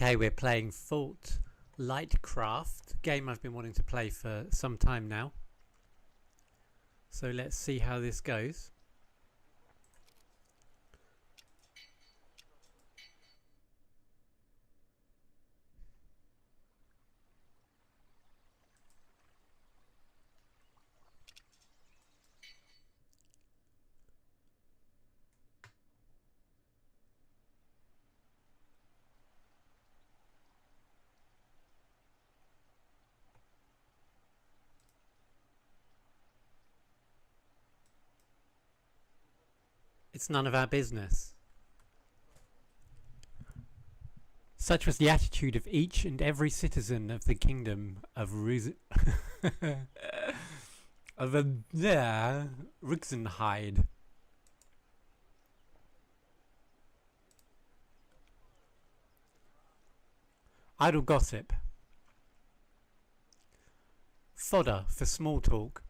Okay, we're playing Fault LightKravte, game I've been wanting to play for some time now. So let's see how this goes. It's none of our business. Such was the attitude of each and every citizen of the kingdom of Rixenheid. Idle gossip. Fodder for small talk.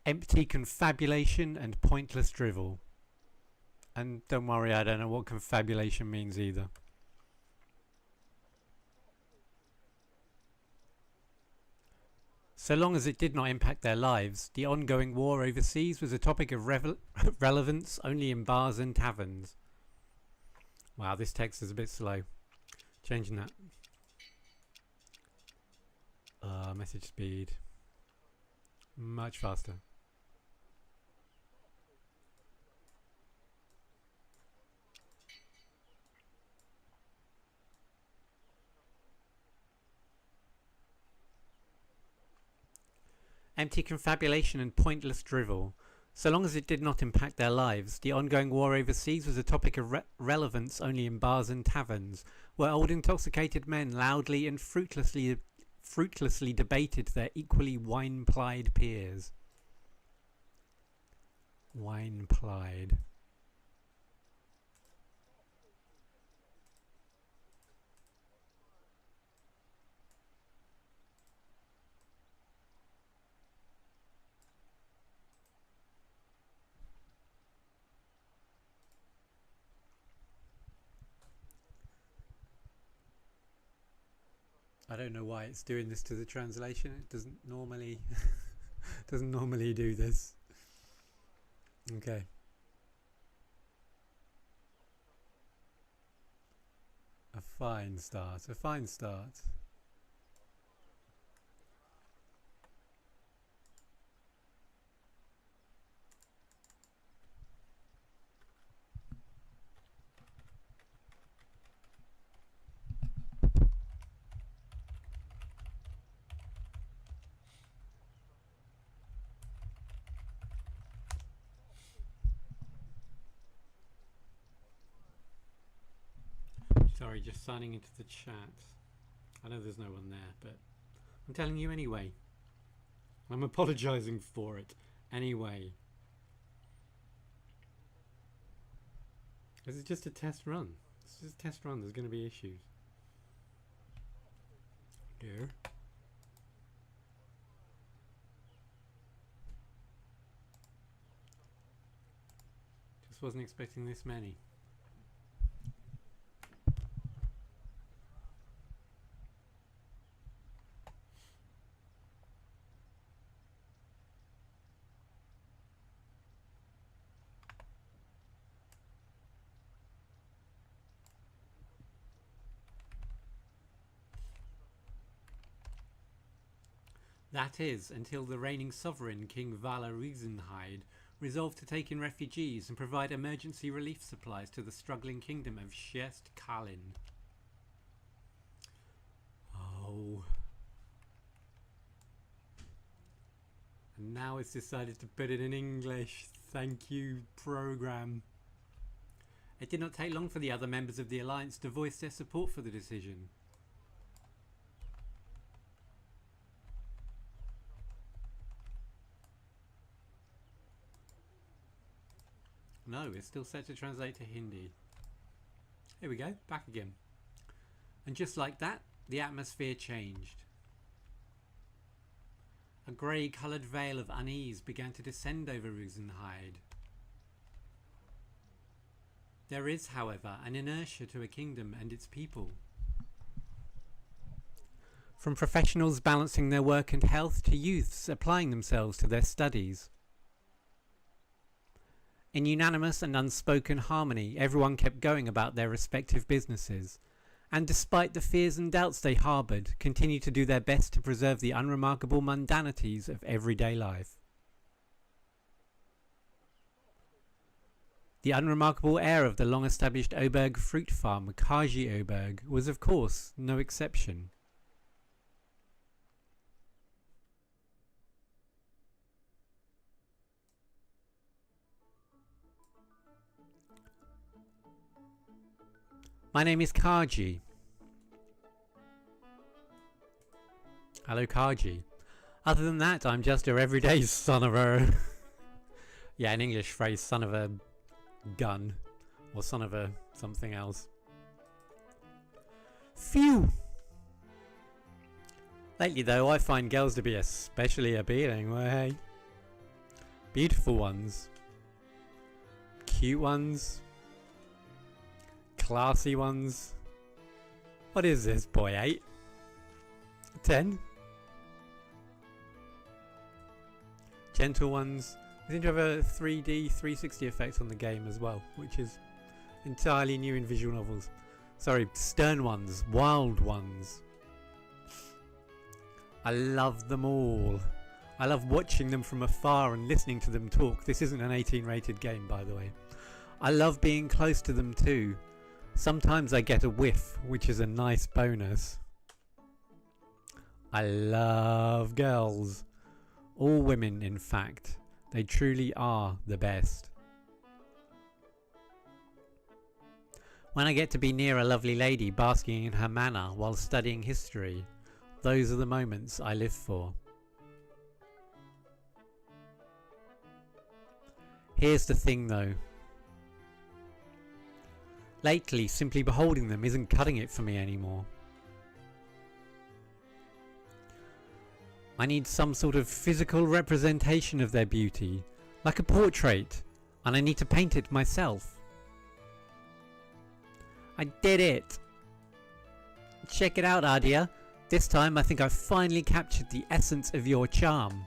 Empty confabulation and pointless drivel. And don't worry, I don't know what confabulation means either. So long as it did not impact their lives, the ongoing war overseas was a topic of relevance only in bars and taverns. Wow, this text is a bit slow. Changing that. Message speed. Much faster. Empty confabulation and pointless drivel. So long as it did not impact their lives, the ongoing war overseas was a topic of relevance only in bars and taverns, where old intoxicated men loudly and fruitlessly debated their equally wine-plied peers. Wine-plied. I don't know why it's doing this to the translation. It doesn't normally do this. Okay. A fine start. A fine start. Sorry, just signing into the chat. I know there's no one there, but I'm telling you anyway. I'm apologising for it anyway. This is just a test run. This is a test run. There's going to be issues. There. Just wasn't expecting this many. That is, until the reigning sovereign, King Vala Riesenheid, resolved to take in refugees and provide emergency relief supplies to the struggling kingdom of Kalin. Oh. And now it's decided to put it in English. Thank you, program. It did not take long for the other members of the alliance to voice their support for the decision. No, it's still set to translate to Hindi. Here we go, back again. And just like that, the atmosphere changed. A grey-coloured veil of unease began to descend over Riesenheid. There is, however, an inertia to a kingdom and its people. From professionals balancing their work and health to youths applying themselves to their studies. In unanimous and unspoken harmony, everyone kept going about their respective businesses, and despite the fears and doubts they harboured, continued to do their best to preserve the unremarkable mundanities of everyday life. The unremarkable air of the long-established Oberg fruit farm, Kaji Oberg, was of course no exception. My name is Kaji. Hello, Kaji. Other than that, I'm just your everyday son of a... yeah, an English phrase, son of a gun. Or son of a something else. Phew! Lately, though, I find girls to be especially appealing. Well, hey. Beautiful ones. Cute ones. Classy ones. What is this, boy? 8? 10? Gentle ones. They seem to have a 3D 360 effect on the game as well, which is entirely new in visual novels. Sorry, stern ones, wild ones. I love them all. I love watching them from afar and listening to them talk. This isn't an 18 rated game, by the way. I love being close to them too. Sometimes I get a whiff, which is a nice bonus. I love girls. All women, in fact. They truly are the best. When I get to be near a lovely lady basking in her manner while studying history, those are the moments I live for. Here's the thing though. Lately, simply beholding them isn't cutting it for me anymore. I need some sort of physical representation of their beauty, like a portrait, and I need to paint it myself. I did it! Check it out, Adia. This time I think I've finally captured the essence of your charm.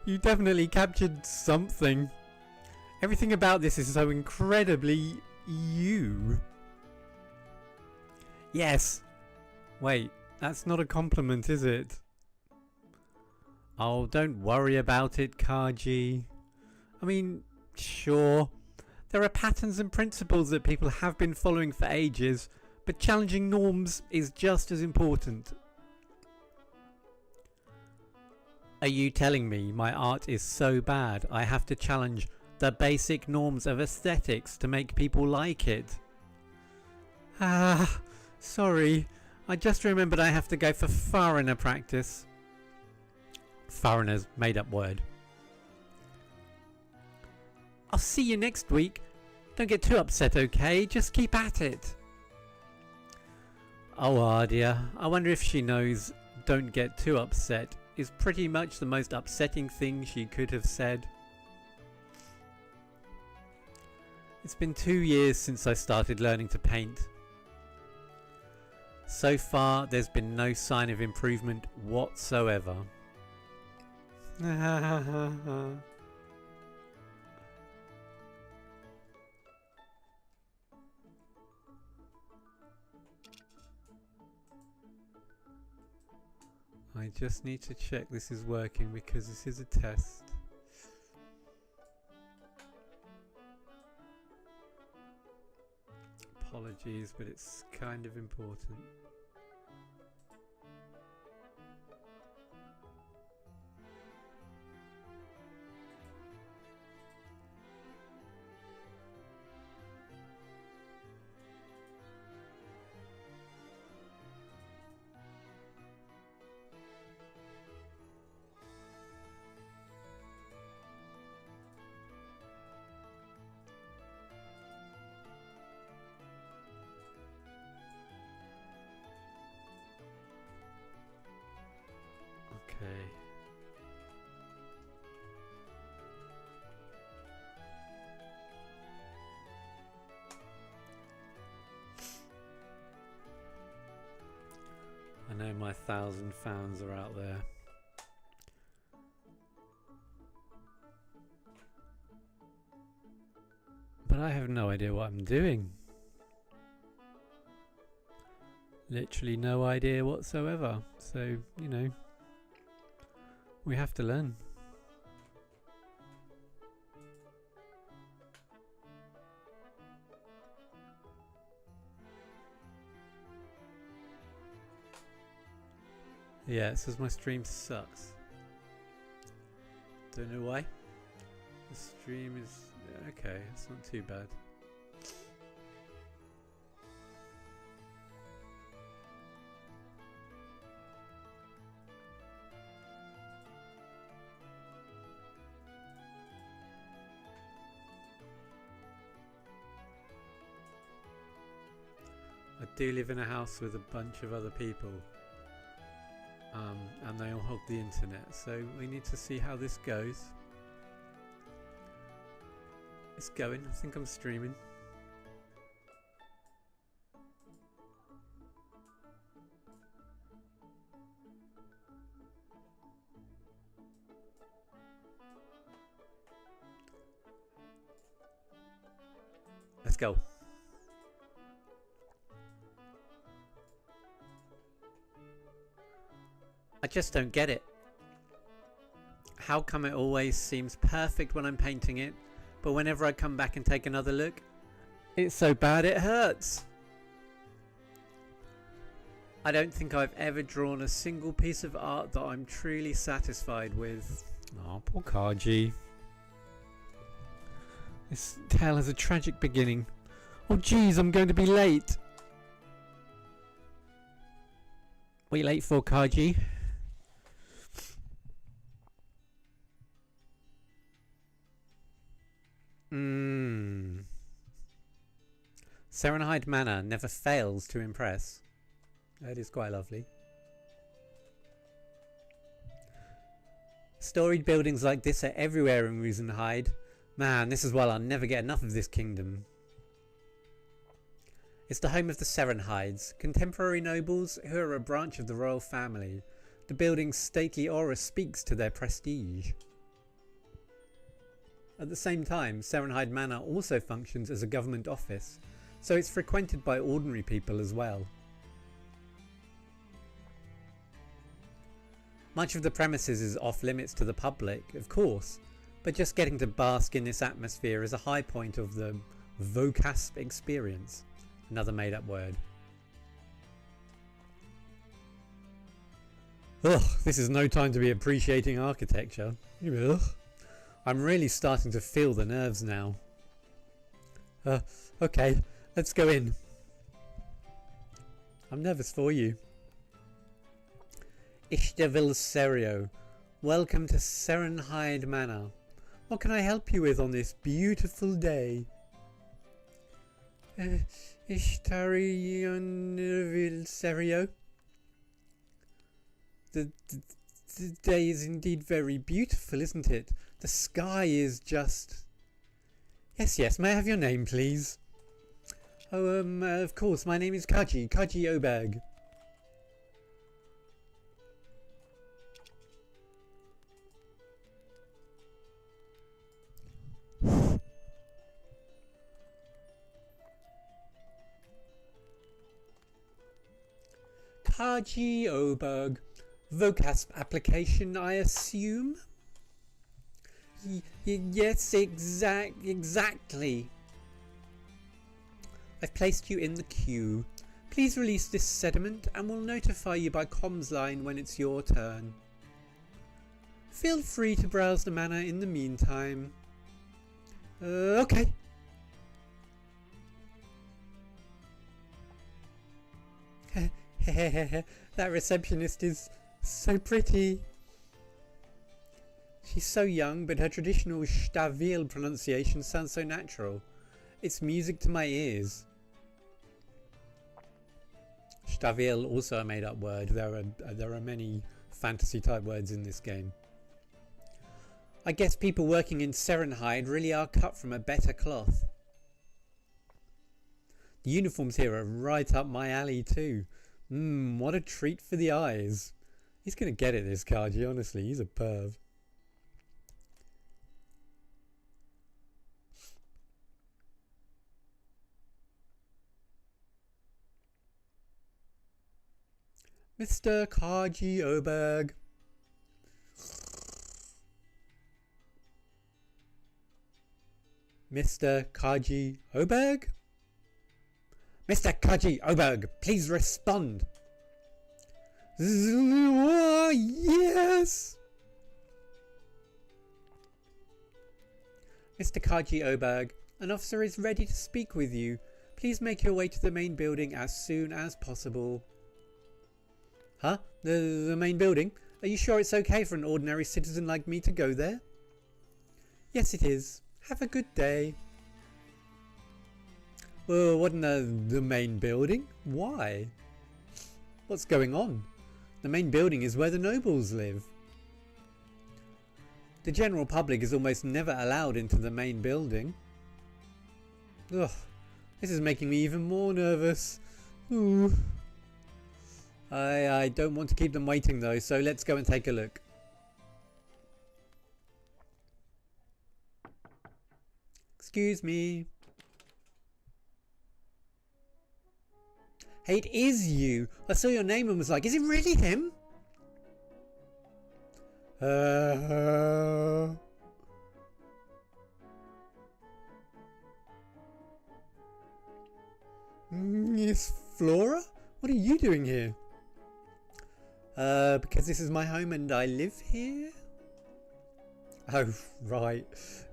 You definitely captured something. Everything about this is so incredibly you. Yes. Wait, that's not a compliment, is it? Oh, don't worry about it, Kaji. I mean, sure. There are patterns and principles that people have been following for ages, but challenging norms is just as important. Are you telling me my art is so bad I have to challenge the basic norms of aesthetics to make people like it? Ah, sorry. I just remembered I have to go for foreigner practice. Foreigner's made up word. I'll see you next week. Don't get too upset, okay? Just keep at it. Oh, Ardia, I wonder if she knows don't get too upset is pretty much the most upsetting thing she could have said. It's been 2 years since I started learning to paint. So far, there's been no sign of improvement whatsoever. I just need to check this is working because this is a test. Apologies, but it's kind of important. Okay. I know my 1,000 fans are out there. But I have no idea what I'm doing. Literally no idea whatsoever. So, you know, we have to learn. Yeah, it says my stream sucks. Don't know why. The stream is okay, it's not too bad. I do live in a house with a bunch of other people. And they all hog the internet, so we need to see how this goes. It's going, I think I'm streaming. Let's go. I just don't get it. How come it always seems perfect when I'm painting it, but whenever I come back and take another look, it's so bad it hurts? I don't think I've ever drawn a single piece of art that I'm truly satisfied with. Oh, poor Kaji. This tale has a tragic beginning. Oh geez, I'm going to be late. What are you late for, Kaji? Serenhide Manor never fails to impress. That is quite lovely. Storied buildings like this are everywhere in Rosenheide. Man, this is why I'll never get enough of this kingdom. It's the home of the Serenhides, contemporary nobles who are a branch of the royal family. The building's stately aura speaks to their prestige. At the same time, Serenhide Manor also functions as a government office, so it's frequented by ordinary people as well. Much of the premises is off limits to the public, of course, but just getting to bask in this atmosphere is a high point of the vocasp experience. Another made up word. Ugh, this is no time to be appreciating architecture. Ugh. I'm really starting to feel the nerves now. Okay, let's go in. I'm nervous for you. Ishtavel Serio, welcome to Serenhide Manor. What can I help you with on this beautiful day? Ishtavel Serio? The day is indeed very beautiful, isn't it? The sky is just... Yes, may I have your name, please? Oh, of course, my name is Kaji Oberg. Kaji Oberg. Vocasp application, I assume? Yes, exactly. I've placed you in the queue. Please release this sediment and we'll notify you by comms line when it's your turn. Feel free to browse the manor in the meantime. Okay. That receptionist is so pretty. She's so young, but her traditional Stavil pronunciation sounds so natural. It's music to my ears. Stavil, also a made-up word. There are many fantasy-type words in this game. I guess people working in Serenhide really are cut from a better cloth. The uniforms here are right up my alley too. What a treat for the eyes. He's gonna get it, this Kaji, honestly. He's a perv. Mr. Kaji Oberg. Mr. Kaji Oberg? Mr. Kaji Oberg, please respond. Yes! Mr. Kaji Oberg, an officer is ready to speak with you. Please make your way to the main building as soon as possible. Huh? The main building? Are you sure it's okay for an ordinary citizen like me to go there? Yes, it is. Have a good day. Well, what in the main building? Why? What's going on? The main building is where the nobles live. The general public is almost never allowed into the main building. Ugh, this is making me even more nervous. Ooh. I don't want to keep them waiting though, so let's go and take a look. Excuse me. Hey, it is you. I saw your name and was like, is it really him? Miss Flora? What are you doing here? Because this is my home and I live here? Oh, right.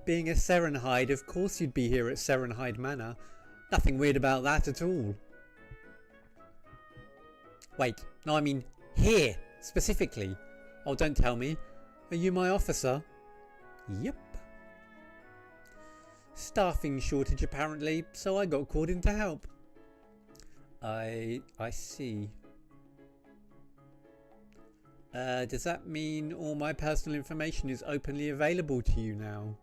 Being a Serenhide, of course you'd be here at Serenhide Manor. Nothing weird about that at all. Wait, no, I mean here, specifically. Oh, don't tell me. Are you my officer? Yep. Staffing shortage apparently, so I got called in to help. I see. Does that mean all my personal information is openly available to you now?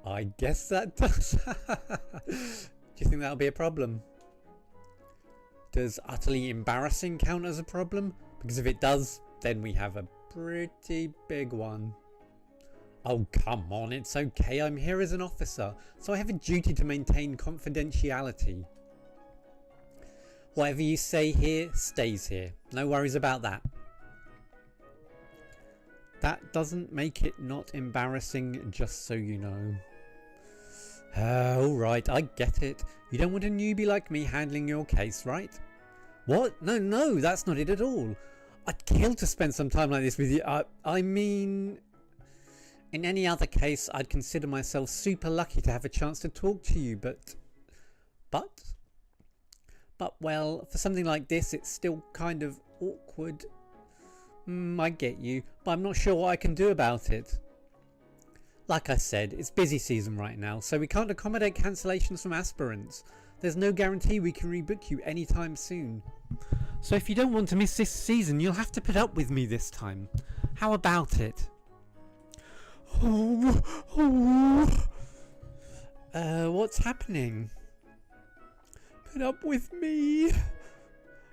I guess that does. Do you think that'll be a problem? Does utterly embarrassing count as a problem? Because if it does, then we have a pretty big one. Oh, come on, it's okay. I'm here as an officer, so I have a duty to maintain confidentiality. Whatever you say here stays here. No worries about that. That doesn't make it not embarrassing, just so you know. Alright, I get it. You don't want a newbie like me handling your case, right? What? No, that's not it at all. I'd kill to spend some time like this with you. I mean... In any other case, I'd consider myself super lucky to have a chance to talk to you, but, well, for something like this, it's still kind of awkward. I get you, but I'm not sure what I can do about it. Like I said, it's busy season right now, so we can't accommodate cancellations from aspirants. There's no guarantee we can rebook you anytime soon. So if you don't want to miss this season, you'll have to put up with me this time. How about it? What's happening? Put up with me.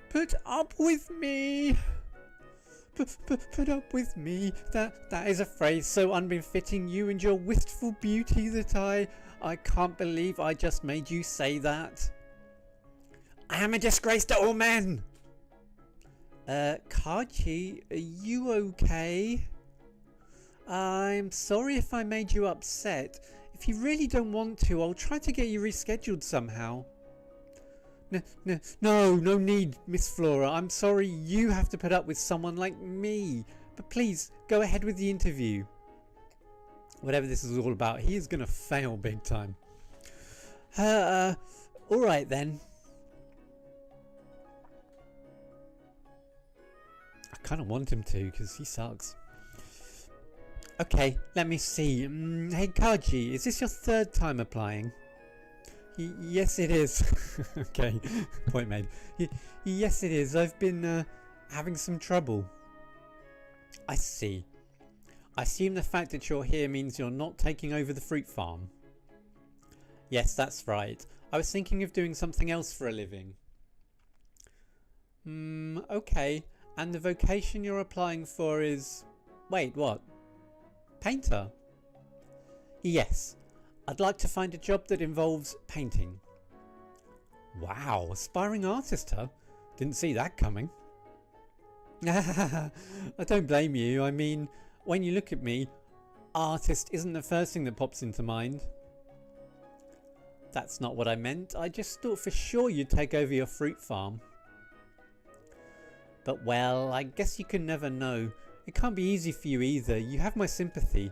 Put up with me. Put up with me. That is a phrase so unbefitting you and your wistful beauty that I can't believe I just made you say that. I am a disgrace to all men. Kaji, are you okay? I'm sorry if I made you upset. If you really don't want to, I'll try to get you rescheduled somehow. No need, Miss Flora. I'm sorry you have to put up with someone like me. But please, go ahead with the interview. Whatever this is all about, he is going to fail big time. Alright then. I kind of want him to, because he sucks. Okay, let me see. Hey Kaji, is this your third time applying? Yes it is. Okay, point made. Yes it is. I've been having some trouble. I see. I assume the fact that you're here means you're not taking over the fruit farm. Yes, that's right. I was thinking of doing something else for a living. Okay. And the vocation you're applying for is... Wait, what? Painter? Yes. I'd like to find a job that involves painting. Wow, aspiring artist, huh? Didn't see that coming. I don't blame you. I mean, when you look at me, artist isn't the first thing that pops into mind. That's not what I meant. I just thought for sure you'd take over your fruit farm. But well, I guess you can never know. It can't be easy for you either. You have my sympathy.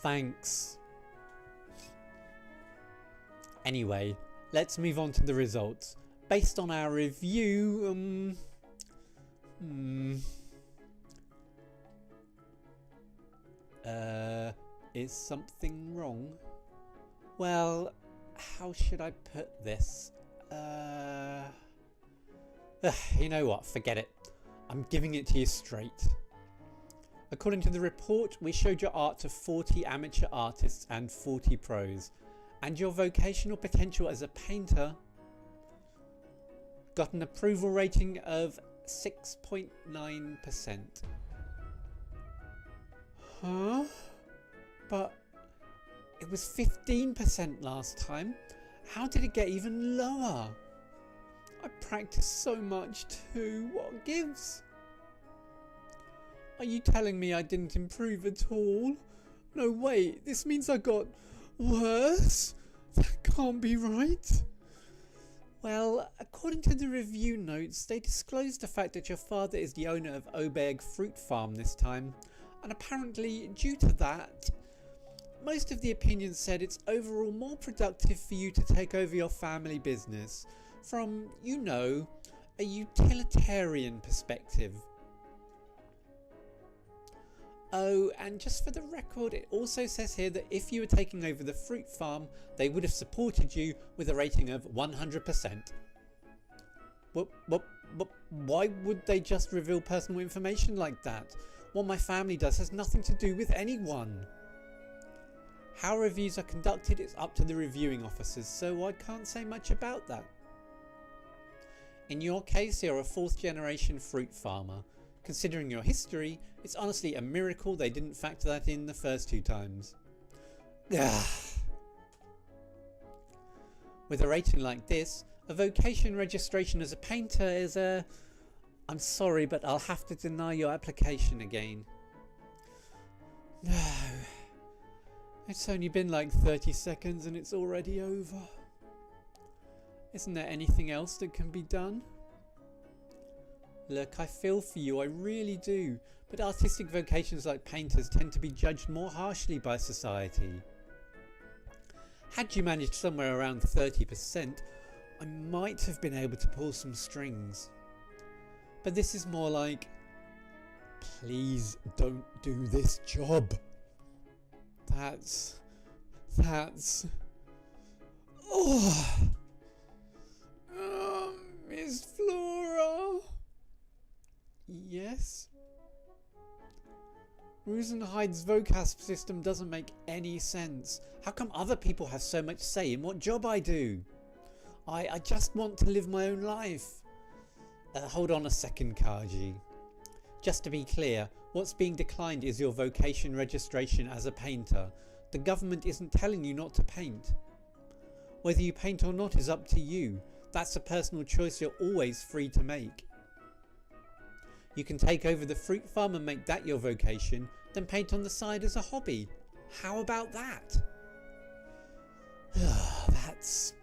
Thanks. Anyway, let's move on to the results. Based on our review, is something wrong? Well, how should I put this? You know what, forget it. I'm giving it to you straight. According to the report, we showed your art to 40 amateur artists and 40 pros, and your vocational potential as a painter got an approval rating of 6.9%. Huh? But it was 15% last time. How did it get even lower? I practiced so much too. What gives? Are you telling me I didn't improve at all? No, wait. This means I got worse? That can't be right. Well, according to the review notes, they disclosed the fact that your father is the owner of Oberg Fruit Farm this time. And apparently, due to that, most of the opinions said it's overall more productive for you to take over your family business from, you know, a utilitarian perspective. Oh, and just for the record, it also says here that if you were taking over the fruit farm, they would have supported you with a rating of 100%. Why would they just reveal personal information like that? What my family does has nothing to do with anyone. How reviews are conducted is up to the reviewing officers, so I can't say much about that. In your case, you're a 4th generation fruit farmer. Considering your history, it's honestly a miracle they didn't factor that in the first 2 times. With a rating like this, a vocation registration as a painter is a... I'm sorry, but I'll have to deny your application again. No. It's only been like 30 seconds and it's already over. Isn't there anything else that can be done? Look, I feel for you, I really do, but artistic vocations like painters tend to be judged more harshly by society. Had you managed somewhere around 30%, I might have been able to pull some strings. But this is more like, please don't do this job. That's... Miss Flora? Yes? Rosenheid's vocab system doesn't make any sense. How come other people have so much say in what job I do? I just want to live my own life. Hold on a second, Kaji. Just to be clear, what's being declined is your vocation registration as a painter. The government isn't telling you not to paint. Whether you paint or not is up to you. That's a personal choice you're always free to make. You can take over the fruit farm and make that your vocation, then paint on the side as a hobby. How about that? That's...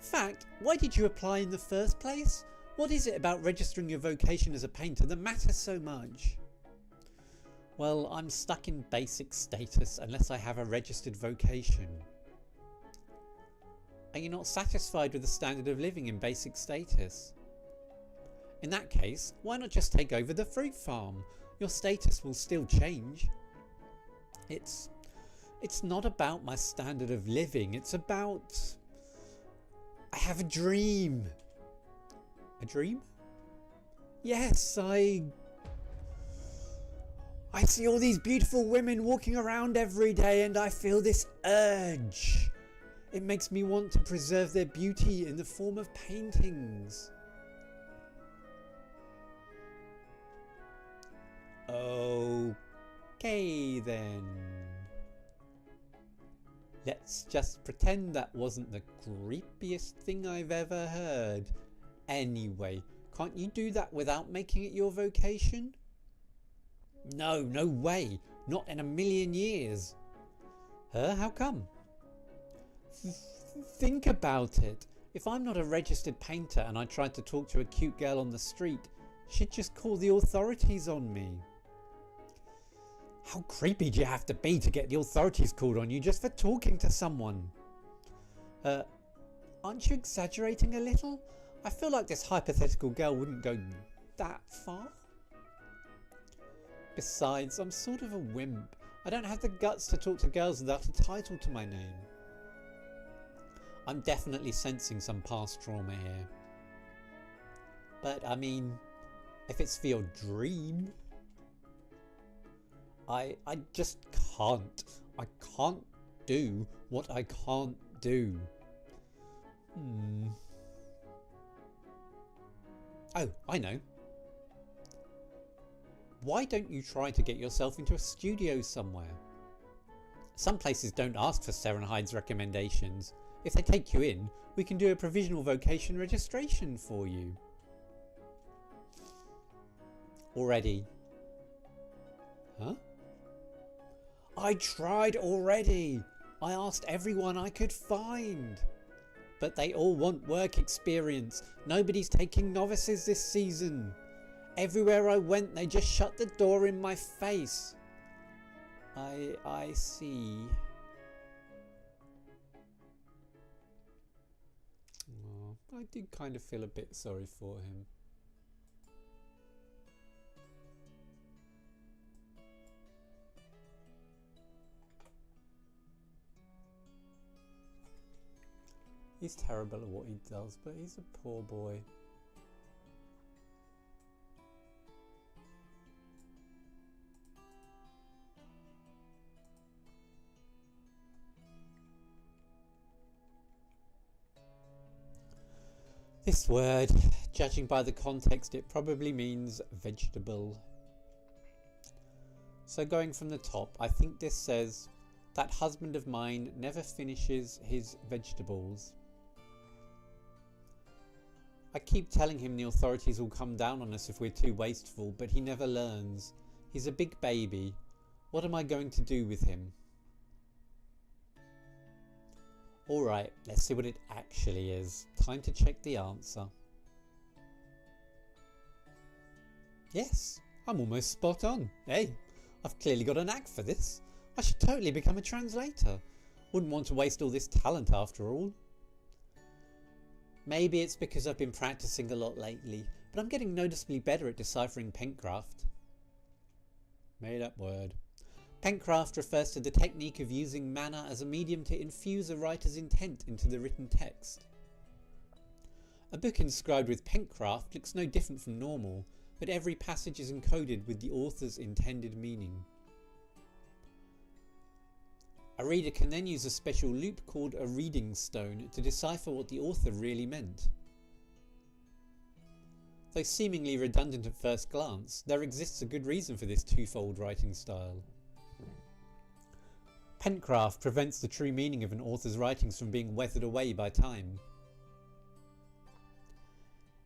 In fact, why did you apply in the first place? What is it about registering your vocation as a painter that matters so much? Well, I'm stuck in basic status unless I have a registered vocation. Are you not satisfied with the standard of living in basic status? In that case, why not just take over the fruit farm? Your status will still change. It's not about my standard of living, it's about... I have a dream. A dream? Yes, I see all these beautiful women walking around every day and I feel this urge. It makes me want to preserve their beauty in the form of paintings. Okay then. Let's just pretend that wasn't the creepiest thing I've ever heard. Anyway, can't you do that without making it your vocation? No, no way. Not in a million years. How come? Think about it. If I'm not a registered painter and I tried to talk to a cute girl on the street, she'd just call the authorities on me. How creepy do you have to be to get the authorities called on you just for talking to someone? Aren't you exaggerating a little? I feel like this hypothetical girl wouldn't go that far. Besides, I'm sort of a wimp. I don't have the guts to talk to girls without a title to my name. I'm definitely sensing some past trauma here. But I mean, if it's for your dream, I just can't. I can't do what I can't do. Oh, I know. Why don't you try to get yourself into a studio somewhere? Some places don't ask for Serenhide's recommendations. If they take you in, we can do a provisional vocation registration for you. Already. Huh? I tried already. I asked everyone I could find. But they all want work experience. Nobody's taking novices this season. Everywhere I went, they just shut the door in my face. I see. Oh, I did kind of feel a bit sorry for him. He's terrible at what he does, but he's a poor boy. This word, judging by the context, it probably means vegetable. So going from the top, I think this says, that husband of mine never finishes his vegetables. I keep telling him the authorities will come down on us if we're too wasteful, but he never learns. He's a big baby. What am I going to do with him? Alright, let's see what it actually is. Time to check the answer. Yes, I'm almost spot on. Hey, I've clearly got a knack for this. I should totally become a translator. Wouldn't want to waste all this talent after all. Maybe it's because I've been practicing a lot lately, but I'm getting noticeably better at deciphering Pt.1. Made up word. Pt.1 refers to the technique of using manner as a medium to infuse a writer's intent into the written text. A book inscribed with Pt.1 looks no different from normal, but every passage is encoded with the author's intended meaning. A reader can then use a special loop called a reading stone to decipher what the author really meant. Though seemingly redundant at first glance, there exists a good reason for this twofold writing style. Pt.1 prevents the true meaning of an author's writings from being weathered away by time.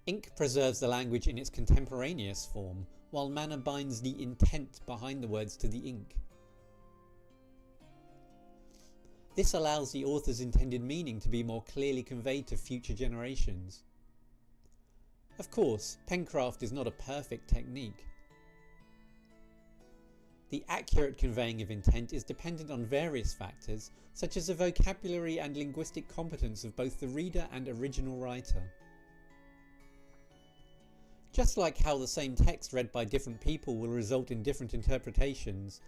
Ink preserves the language in its contemporaneous form, while manner binds the intent behind the words to the ink. This allows the author's intended meaning to be more clearly conveyed to future generations. Of course, Pt.1 is not a perfect technique. The accurate conveying of intent is dependent on various factors, such as the vocabulary and linguistic competence of both the reader and original writer. Just like how the same text read by different people will result in different interpretations,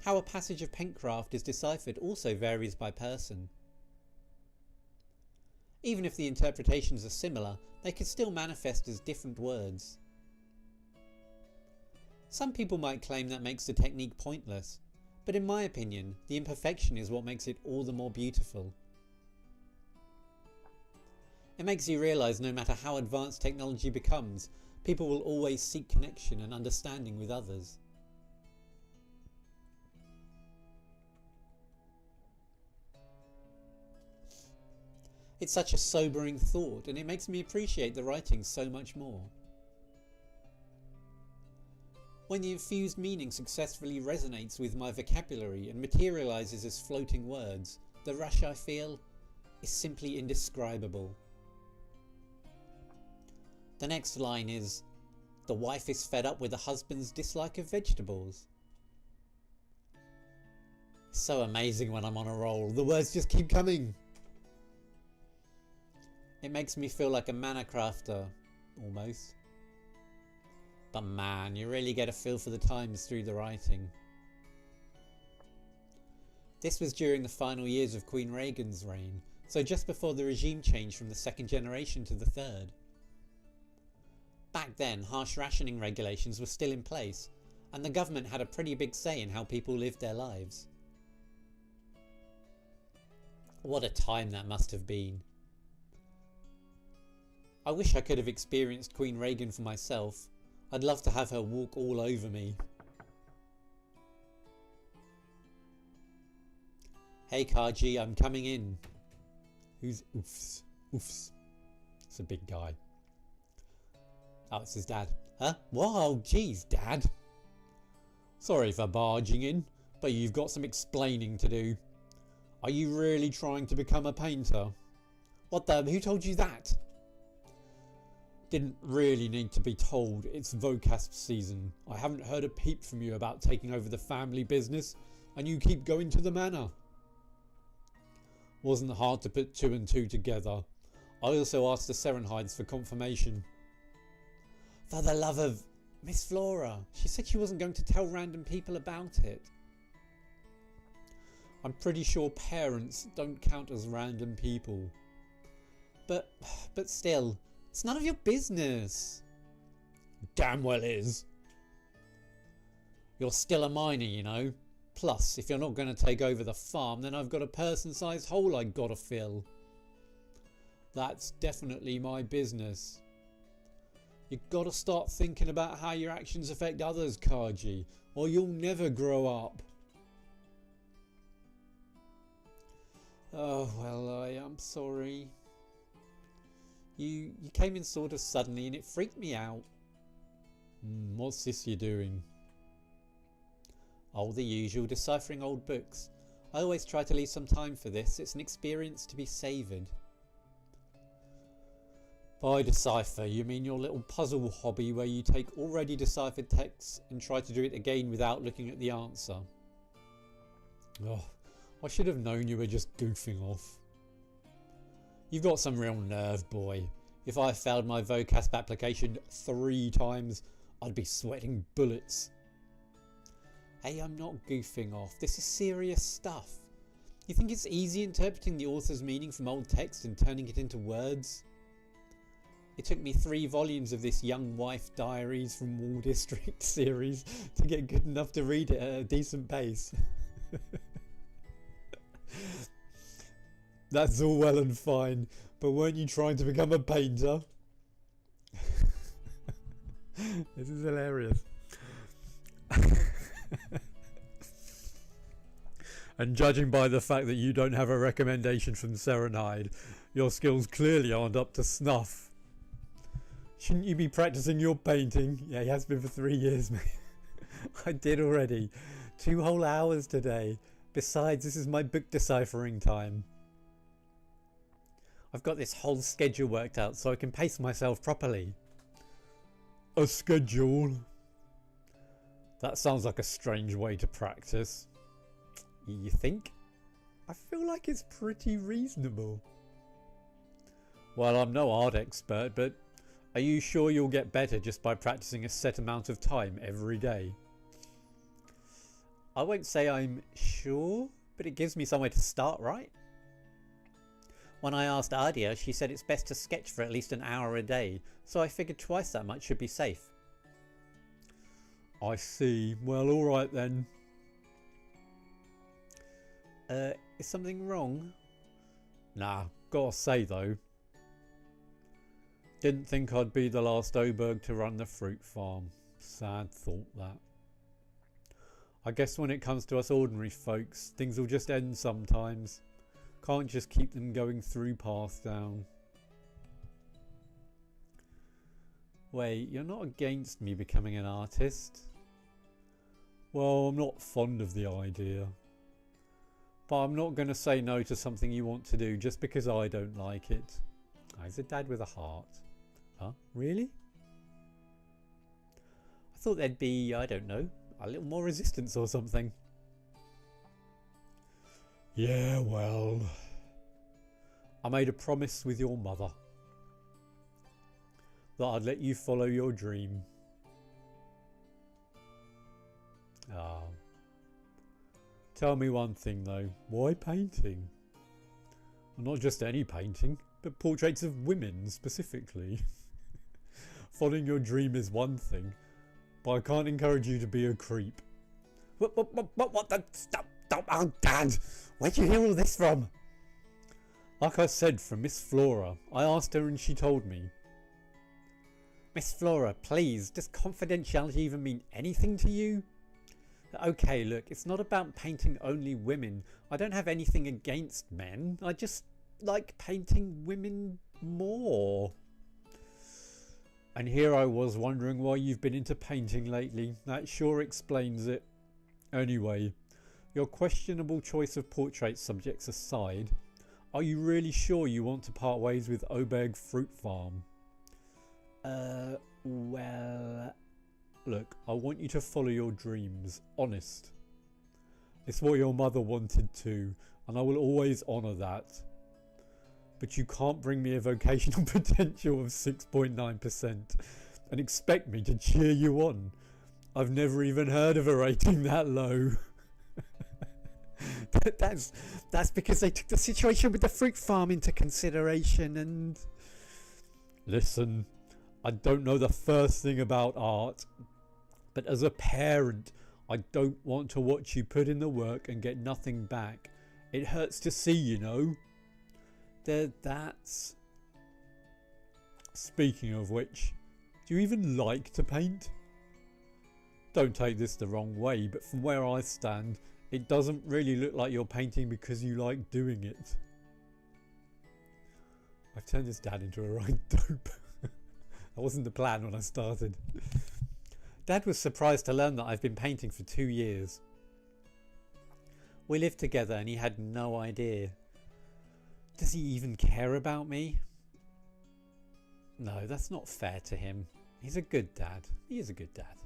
how a passage of Pt.1 is deciphered also varies by person. Even if the interpretations are similar, they could still manifest as different words. Some people might claim that makes the technique pointless, but in my opinion, the imperfection is what makes it all the more beautiful. It makes you realise no matter how advanced technology becomes, people will always seek connection and understanding with others. It's such a sobering thought, and it makes me appreciate the writing so much more. When the infused meaning successfully resonates with my vocabulary and materialises as floating words, the rush I feel is simply indescribable. The next line is, "The wife is fed up with the husband's dislike of vegetables." It's so amazing when I'm on a roll, the words just keep coming. It makes me feel like a mana crafter, almost. But man, you really get a feel for the times through the writing. This was during the final years of Queen Reagan's reign, so just before the regime change from the second generation to the third. Back then, harsh rationing regulations were still in place, and the government had a pretty big say in how people lived their lives. What a time that must have been. I wish I could have experienced Queen Reagan for myself. I'd love to have her walk all over me. "Hey Karji, I'm coming in." Who's Oofs? Oofs. It's a big guy. Oh, it's his dad. Huh? Whoa, geez, Dad. "Sorry for barging in, but you've got some explaining to do. Are you really trying to become a painter?" "What the? Who told you that?" "Didn't really need to be told. It's vocasp season. I haven't heard a peep from you about taking over the family business, and you keep going to the manor." "Wasn't hard to put two and two together. I also asked the Serenhides for confirmation." "For the love of Miss Flora, she said she wasn't going to tell random people about it." "I'm pretty sure parents don't count as random people." But still, it's none of your business." "Damn well is. You're still a miner, you know. Plus, if you're not going to take over the farm, then I've got a person-sized hole I gotta fill." "That's definitely my business." "You gotta start thinking about how your actions affect others, Karji, or you'll never grow up." "Oh, well, I am sorry. You came in sort of suddenly and it freaked me out." What's this you're doing?" "Oh, the usual, deciphering old books. I always try to leave some time for this. It's an experience to be savoured." "By decipher, you mean your little puzzle hobby where you take already deciphered texts and try to do it again without looking at the answer?" "Oh, I should have known you were just goofing off." "You've got some real nerve, boy. If I failed my vocasp application 3 times, I'd be sweating bullets." "Hey, I'm not goofing off. This is serious stuff. You think it's easy interpreting the author's meaning from old text and turning it into words? It took me 3 volumes of this Young Wife Diaries from Wall District series to get good enough to read it at a decent pace." "That's all well and fine, but weren't you trying to become a painter?" This is hilarious. "And judging by the fact that you don't have a recommendation from Serenhide, your skills clearly aren't up to snuff. Shouldn't you be practicing your painting?" "Yeah, he has been for 3 years, mate." "I did already. 2 whole hours today. Besides, this is my book deciphering time. I've got this whole schedule worked out so I can pace myself properly." "A schedule? That sounds like a strange way to practice." "You think?" "I feel like it's pretty reasonable." "Well, I'm no art expert, but are you sure you'll get better just by practicing a set amount of time every day?" "I won't say I'm sure, but it gives me somewhere to start, right?" When I asked Adia, she said it's best to sketch for at least an hour a day, so I figured twice that much should be safe. "I see. Well, alright then." Is something wrong?" "Nah, gotta say though, Didn't think I'd be the last Oberg to run the fruit farm. Sad thought that. I guess when it comes to us ordinary folks, things will just end sometimes. Can't just keep them going through path down. Wait, you're not against me becoming an artist? Well, I'm not fond of the idea. But I'm not going to say no to something you want to do just because I don't like it. He's a dad with a heart. Huh? Really? I thought there'd be, I don't know, a little more resistance or something. Yeah, well, I made a promise with your mother that I'd let you follow your dream. Ah. Tell me one thing though, why painting? Well, not just any painting, but portraits of women specifically. Following your dream is one thing, but I can't encourage you to be a creep. What the, stop, oh Dad, where'd you hear all this from? Like I said, from Miss Flora. I asked her and she told me. Miss Flora, please, does confidentiality even mean anything to you? Okay, look, it's not about painting only women. I don't have anything against men. I just like painting women more. And here I was wondering why you've been into painting lately. That sure explains it. Anyway, your questionable choice of portrait subjects aside, are you really sure you want to part ways with Oberg Fruit Farm? Well, look, I want you to follow your dreams, honest. It's what your mother wanted too, and I will always honour that. But you can't bring me a vocational potential of 6.9% and expect me to cheer you on. I've never even heard of a rating that low. That's because they took the situation with the fruit farm into consideration and... Listen, I don't know the first thing about art, but as a parent, I don't want to watch you put in the work and get nothing back. It hurts to see, you know. That's... Speaking of which, do you even like to paint? Don't take this the wrong way, but from where I stand, it doesn't really look like you're painting because you like doing it. I've turned this dad into a right dope. That wasn't the plan when I started. Dad was surprised to learn that I've been painting for 2 years. We lived together and he had no idea. Does he even care about me? No, that's not fair to him. He's a good dad. He is a good dad.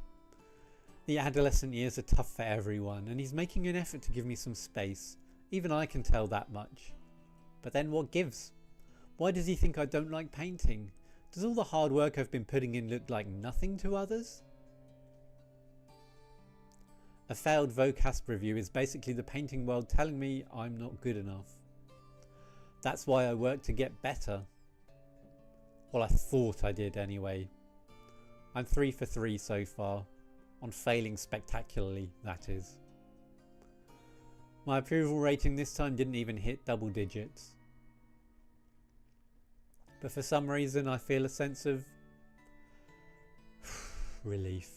The adolescent years are tough for everyone and he's making an effort to give me some space. Even I can tell that much. But then what gives? Why does he think I don't like painting? Does all the hard work I've been putting in look like nothing to others? A failed Vocasp review is basically the painting world telling me I'm not good enough. That's why I work to get better. Well, I thought I did anyway. I'm 3 for 3 so far. On failing spectacularly, that is. My approval rating this time didn't even hit double digits. But for some reason I feel a sense of relief.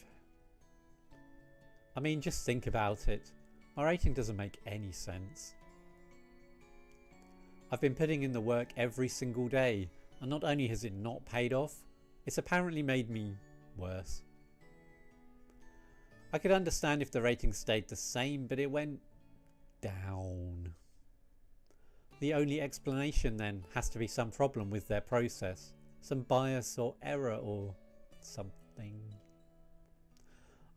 I mean, just think about it. My rating doesn't make any sense. I've been putting in the work every single day, and not only has it not paid off, it's apparently made me worse. I could understand if the rating stayed the same, but it went down. The only explanation then has to be some problem with their process, some bias or error or something.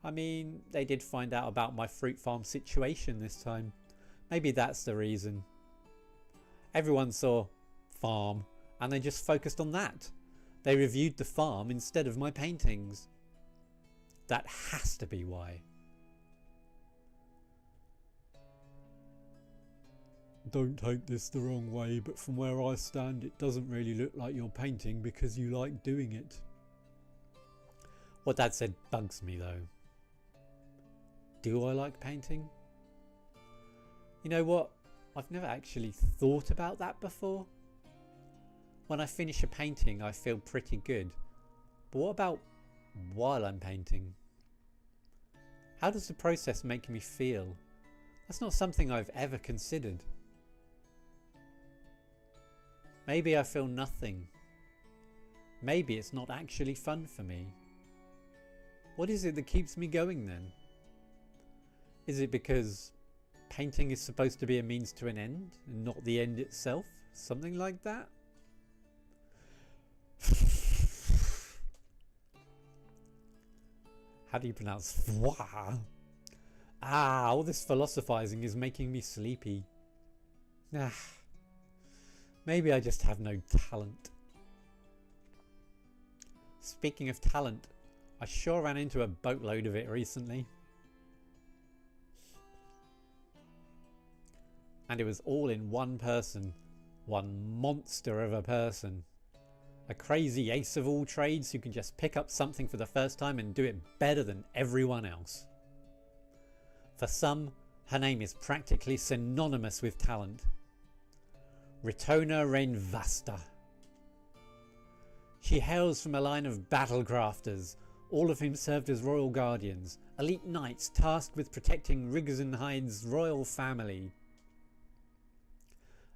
I mean, they did find out about my fruit farm situation this time. Maybe that's the reason. Everyone saw farm and they just focused on that. They reviewed the farm instead of my paintings. That has to be why. Don't take this the wrong way, but from where I stand it doesn't really look like you're painting because you like doing it. What Dad said bugs me though. Do I like painting? You know what? I've never actually thought about that before. When I finish a painting, I feel pretty good. But what about while I'm painting? How does the process make me feel? That's not something I've ever considered. Maybe I feel nothing. Maybe it's not actually fun for me. What is it that keeps me going then? Is it because painting is supposed to be a means to an end and not the end itself? Something like that? How do you pronounce foi? All this philosophizing is making me sleepy. Maybe I just have no talent. Speaking of talent, I sure ran into a boatload of it recently. And it was all in one person. One monster of a person. A crazy ace of all trades who can just pick up something for the first time and do it better than everyone else. For some, her name is practically synonymous with talent. Pt.1. She hails from a line of battle-crafters, all of whom served as royal guardians, elite knights tasked with protecting Riggenhide's royal family.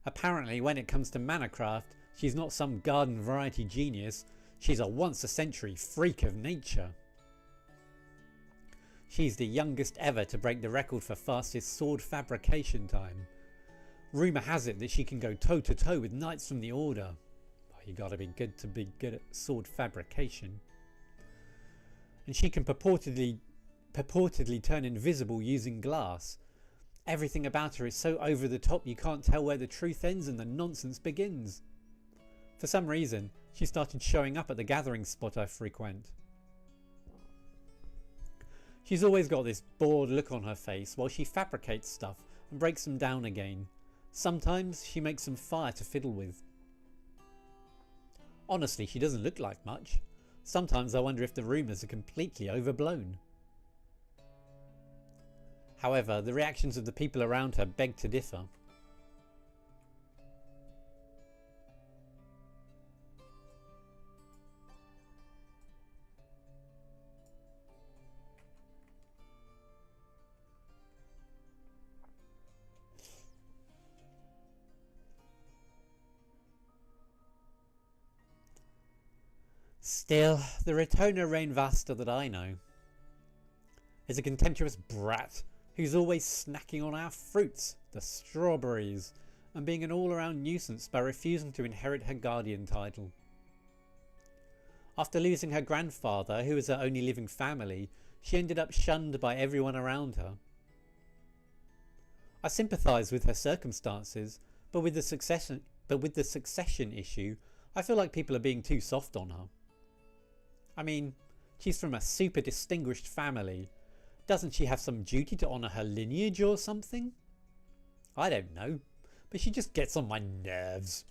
Apparently, when it comes to manacraft, she's not some garden variety genius, she's a once-a-century freak of nature. She's the youngest ever to break the record for fastest sword fabrication time. Rumour has it that she can go toe-to-toe with knights from the Order. Oh, you gotta be good at sword fabrication. And she can purportedly turn invisible using glass. Everything about her is so over the top you can't tell where the truth ends and the nonsense begins. For some reason, she started showing up at the gathering spot I frequent. She's always got this bored look on her face while she fabricates stuff and breaks them down again. Sometimes she makes some fire to fiddle with. Honestly, she doesn't look like much. Sometimes I wonder if the rumours are completely overblown. However, the reactions of the people around her beg to differ. Still, the Pt.1 that I know is a contemptuous brat who's always snacking on our fruits, the strawberries, and being an all-around nuisance by refusing to inherit her guardian title. After losing her grandfather, who was her only living family, she ended up shunned by everyone around her. I sympathise with her circumstances, but with the succession issue, I feel like people are being too soft on her. I mean, she's from a super distinguished family. Doesn't she have some duty to honour her lineage or something? I don't know, but she just gets on my nerves.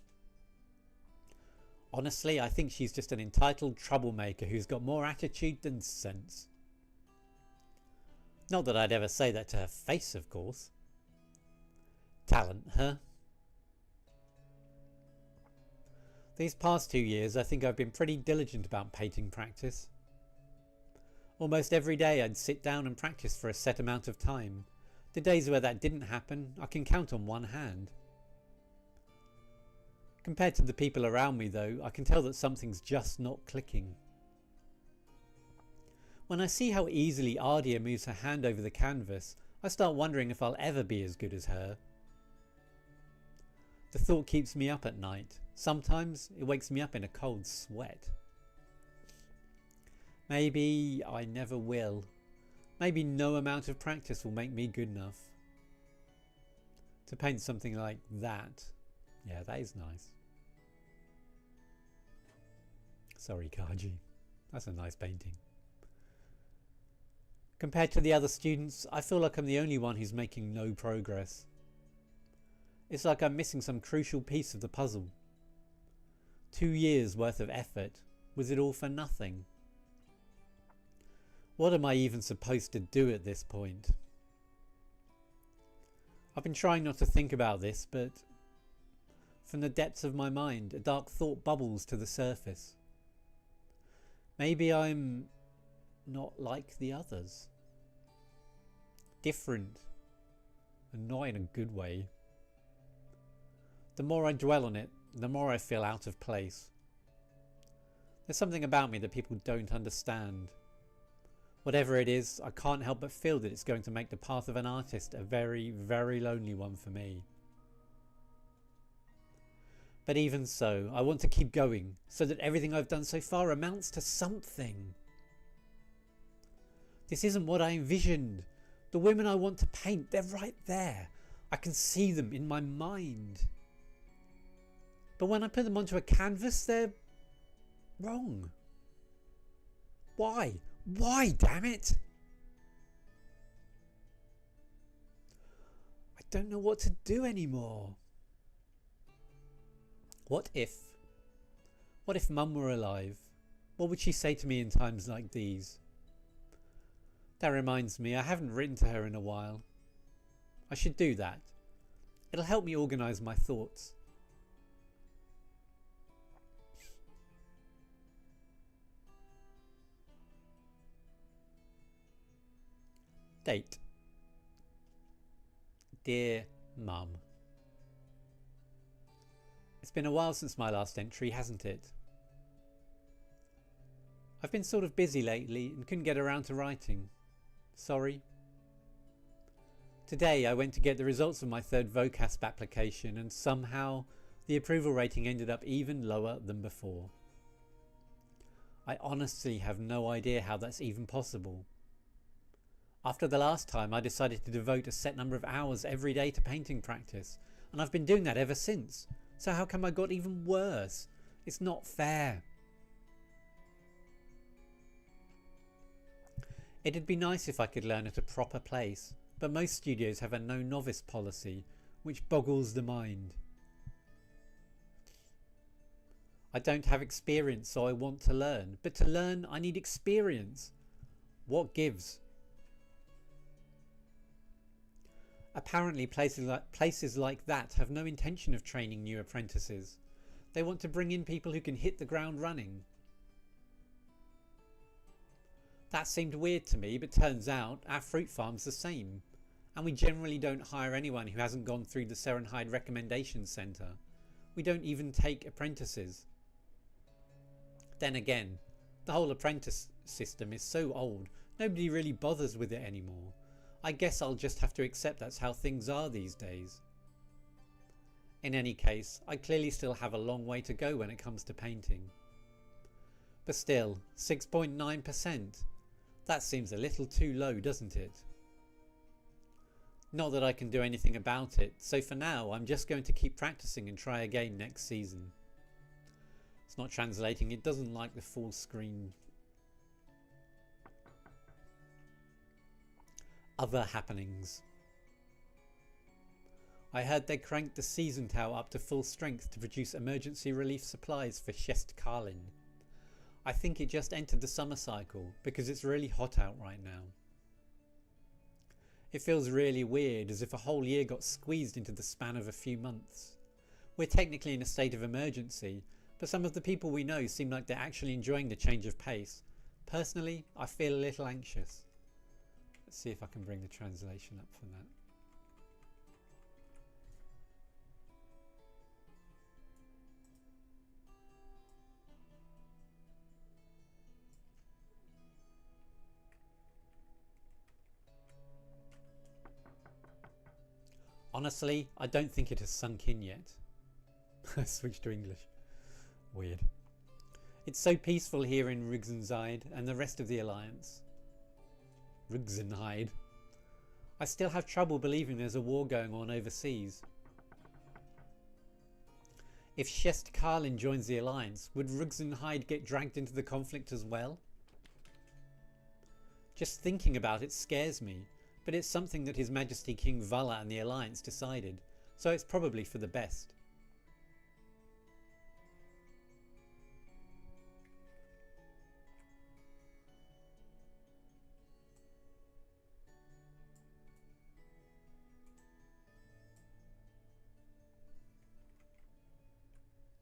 Honestly, I think she's just an entitled troublemaker who's got more attitude than sense. Not that I'd ever say that to her face, of course. Talent, huh? These past 2 years, I think I've been pretty diligent about painting practice. Almost every day I'd sit down and practice for a set amount of time. The days where that didn't happen, I can count on one hand. Compared to the people around me though, I can tell that something's just not clicking. When I see how easily Ardia moves her hand over the canvas, I start wondering if I'll ever be as good as her. The thought keeps me up at night. Sometimes it wakes me up in a cold sweat. Maybe I never will. Maybe no amount of practice will make me good enough. To paint something like that. Yeah, that is nice. Sorry, Kaji. That's a nice painting. Compared to the other students, I feel like I'm the only one who's making no progress. It's like I'm missing some crucial piece of the puzzle. 2 years worth of effort. Was it all for nothing? What am I even supposed to do at this point? I've been trying not to think about this, but From the depths of my mind, a dark thought bubbles to the surface. Maybe I'm not like the others. Different, and not in a good way. The more I dwell on it, the more I feel out of place. There's something about me that people don't understand. Whatever it is, I can't help but feel that it's going to make the path of an artist a very, very lonely one for me. But even so, I want to keep going, so that everything I've done so far amounts to something. This isn't what I envisioned. The women I want to paint, they're right there. I can see them in my mind. But when I put them onto a canvas, they're wrong. Why? Why, damn it? I don't know what to do anymore. What if Mum were alive? What would she say to me in times like these? That reminds me, I haven't written to her in a while. I should do that. It'll help me organise my thoughts. Date. Dear Mum. It's been a while since my last entry, hasn't it? I've been sort of busy lately and couldn't get around to writing. Sorry. Today I went to get the results of my third VOCASP application and somehow the approval rating ended up even lower than before. I honestly have no idea how that's even possible. After the last time I decided to devote a set number of hours every day to painting practice, and I've been doing that ever since. So how come I got even worse? It's not fair. It'd be nice if I could learn at a proper place, but most studios have a no novice policy, which boggles the mind. I don't have experience, so I want to learn, but to learn I need experience. What gives? Apparently places like that have no intention of training new apprentices. They want to bring in people who can hit the ground running. That seemed weird to me, but turns out our fruit farm's the same. And we generally don't hire anyone who hasn't gone through the Serenhide Recommendation Centre. We don't even take apprentices. Then again, the whole apprentice system is so old, nobody really bothers with it anymore. I guess I'll just have to accept that's how things are these days. In any case, I clearly still have a long way to go when it comes to painting. But still, 6.9%. That seems a little too low, doesn't it? Not that I can do anything about it, so for now I'm just going to keep practicing and try again next season. It's not translating, it doesn't like the full screen. Other happenings. I heard they cranked the season tower up to full strength to produce emergency relief supplies for Shest Karlin. I think it just entered the summer cycle because it's really hot out right now. It feels really weird, as if a whole year got squeezed into the span of a few months. We're technically in a state of emergency, but some of the people we know seem like they're actually enjoying the change of pace. Personally, I feel a little anxious. Let's see if I can bring the translation up for that. Honestly, I don't think it has sunk in yet. I switched to English. Weird. It's so peaceful here in Rügenscheid and the rest of the Alliance. Rügenscheid. I still have trouble believing there's a war going on overseas. If Shest Karlin joins the Alliance, would Rügenscheid get dragged into the conflict as well? Just thinking about it scares me, but it's something that His Majesty King Vala and the Alliance decided, so it's probably for the best.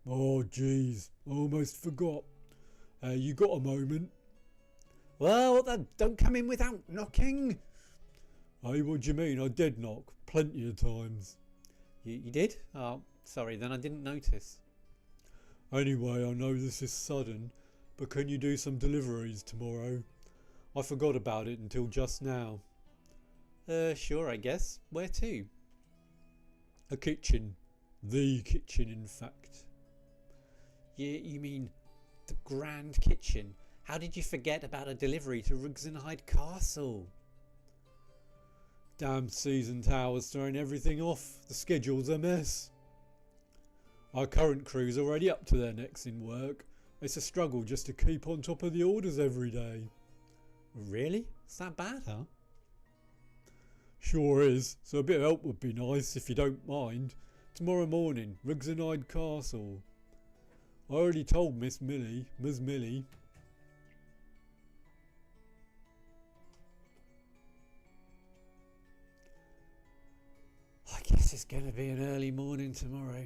Oh jeez, I almost forgot. You got a moment? Well, then don't come in without knocking. Hey, what do you mean? I did knock plenty of times. You did? Oh, sorry, then I didn't notice. Anyway, I know this is sudden, but can you do some deliveries tomorrow? I forgot about it until just now. Sure, I guess. Where to? A kitchen. The kitchen, in fact. You mean the Grand Kitchen? How did you forget about a delivery to Rugsonhide Castle? Damn season tower's throwing everything off. The schedule's a mess. Our current crew's already up to their necks in work. It's a struggle just to keep on top of the orders every day. Really? It's that bad, huh? Sure is, so a bit of help would be nice if you don't mind. Tomorrow morning, Rugsonhide Castle. I already told Miss Millie. I guess it's going to be an early morning tomorrow.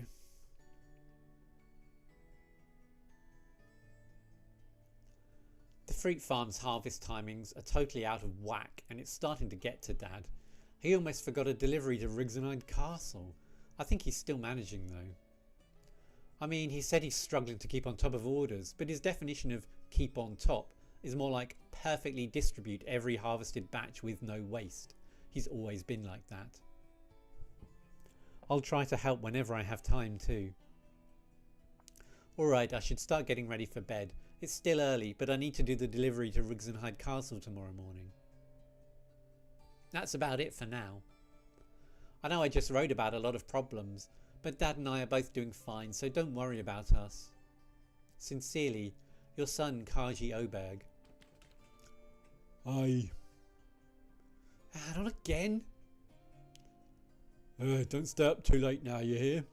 The fruit farm's harvest timings are totally out of whack, and it's starting to get to Dad. He almost forgot a delivery to Rugsonhide Castle. I think he's still managing though. I mean, he said he's struggling to keep on top of orders, but his definition of keep on top is more like perfectly distribute every harvested batch with no waste. He's always been like that. I'll try to help whenever I have time too. Alright, I should start getting ready for bed. It's still early, but I need to do the delivery to Rugsonhide Castle tomorrow morning. That's about it for now. I know I just wrote about a lot of problems, but Dad and I are both doing fine, so don't worry about us. Sincerely, your son Kaji Oberg. Aye. Not again? Don't stay up too late now, you hear?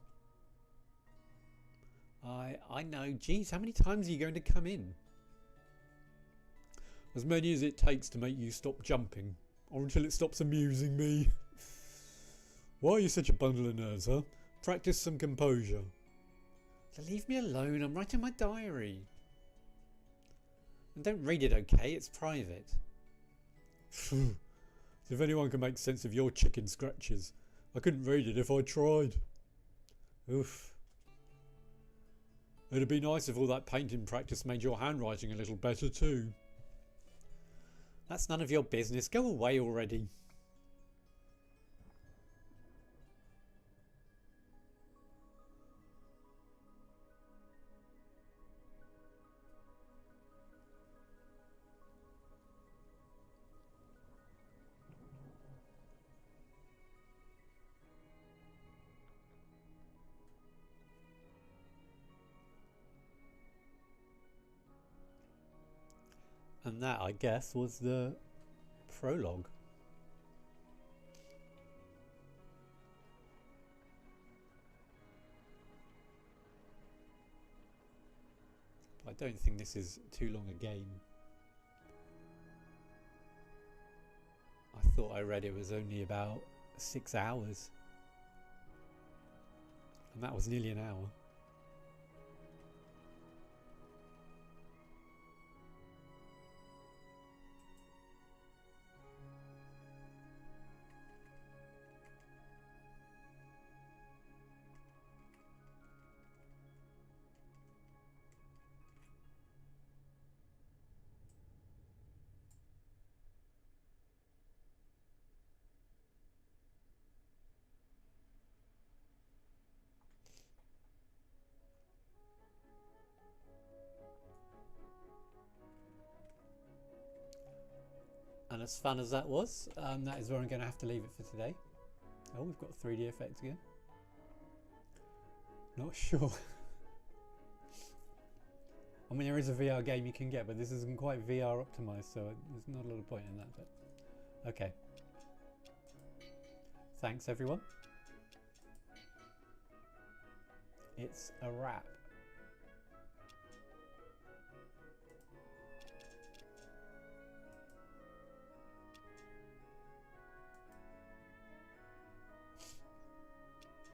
I know. Geez, how many times are you going to come in? As many as it takes to make you stop jumping, or until it stops amusing me. Why are you such a bundle of nerves, huh? Practice some composure. Leave me alone, I'm writing my diary. And don't read it, okay? It's private. If anyone can make sense of your chicken scratches, I couldn't read it if I tried. Oof. It'd be nice if all that painting practice made your handwriting a little better too. That's none of your business. Go away already. And that, I guess, was the prologue. But I don't think this is too long a game. I thought I read it was only about 6 hours. And that was nearly an hour. And as fun as that was, that is where I'm going to have to leave it for today. Oh, we've got 3D effects again. Not sure. I mean, there is a VR game you can get, but this isn't quite VR optimized, so there's not a lot of point in that. But okay. Thanks, everyone. It's a wrap.